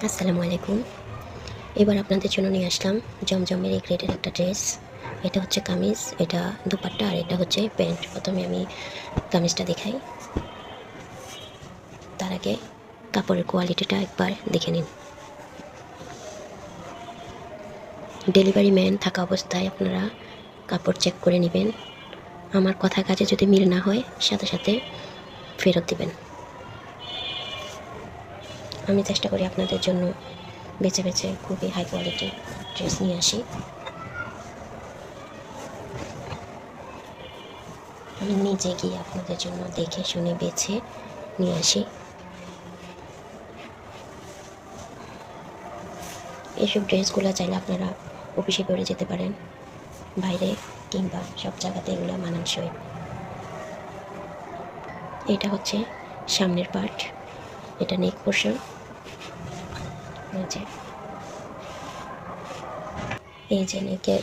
আসসালামু আলাইকুম। এবার আপনাদের জন্য নিয়ে আসলাম জমজমের এই গ্রেডের একটা ড্রেস। এটা হচ্ছে কামিজ, এটা দুপাট্টা, আর এটা হচ্ছে প্যান্ট। প্রথমে আমি কামিজটা দেখাই, তার আগে কাপড়ের কোয়ালিটিটা একবার দেখে নিন। ডেলিভারি ম্যান থাকা অবস্থায় আপনারা কাপড় চেক করে নেবেন। আমার কথা কাজে যদি মিল না হয় সাথে সাথে ফেরত দিবেন। আমি চেষ্টা করি আপনাদের জন্য বেছে বেছে খুবই হাই কোয়ালিটির ড্রেস নিয়ে আসি। আমি নিজে গিয়ে আপনাদের জন্য দেখে শুনে বেছে নিয়ে আসি। এইসব ড্রেসগুলো চাইলে আপনারা অফিসে পরে যেতে পারেন, বাইরে কিংবা সব জায়গাতে এগুলো মানানসই। এটা হচ্ছে সামনের পার্ট, এটা নেক পোর্শন। এই যে নেকের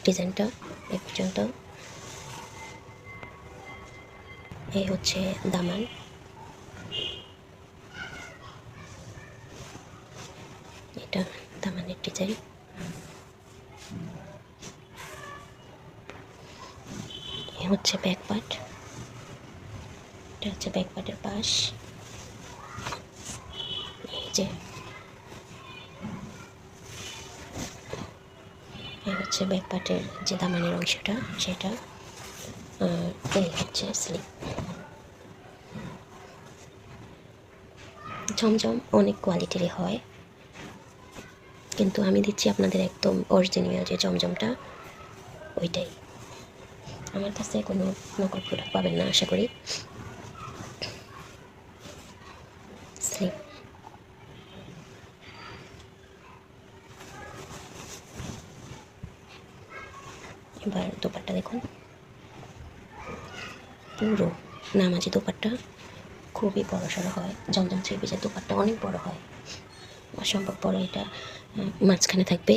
ডিজাইনটা এই পর্যন্ত। এই হচ্ছে দামান, এটা দামানের ডিজাইন। এ হচ্ছে ব্যাক পার্ট, এটা হচ্ছে ব্যাক পার্টের পাশ। এই যে এই হচ্ছে ব্যাক পার্টের যে দামানের অংশটা সেটা। এই হচ্ছে স্লিপ। জমজম অনেক কোয়ালিটিরই হয়, কিন্তু আমি দিচ্ছি আপনাদের একদম অরিজিনাল যে জমজমটা, ওইটাই। আমার কাছে কোনো নকল প্রোডাক্ট পাবেন না আশা করি। স্লিপ, এবার দোপাট্টা দেখুন, পুরো নামাজি দোপাট্টা, খুবই বড় সড়ো হয়। জমজম থ্রি পিসের দোপাট্টা অনেক বড় হয়, অসম্ভব বড়। এটা মাঝখানে থাকবে,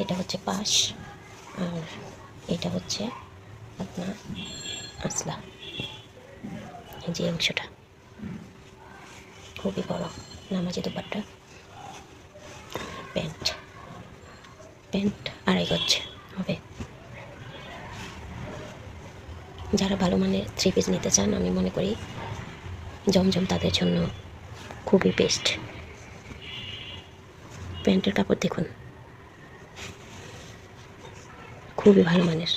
এটা হচ্ছে পাশ, আর এটা হচ্ছে আপনার আসলা। এই যে অংশটা খুবই বড় নামাজি দোপাট্টা। প্যান্ট প্যান্ট 2.5 গজ হবে। যারা ভালো মানের থ্রি পিস নিতে চান আমি মনে করি জমজম তাদের জন্য খুবই বেস্ট। প্যান্টের কাপড় দেখুন, খুবই ভালো মানের।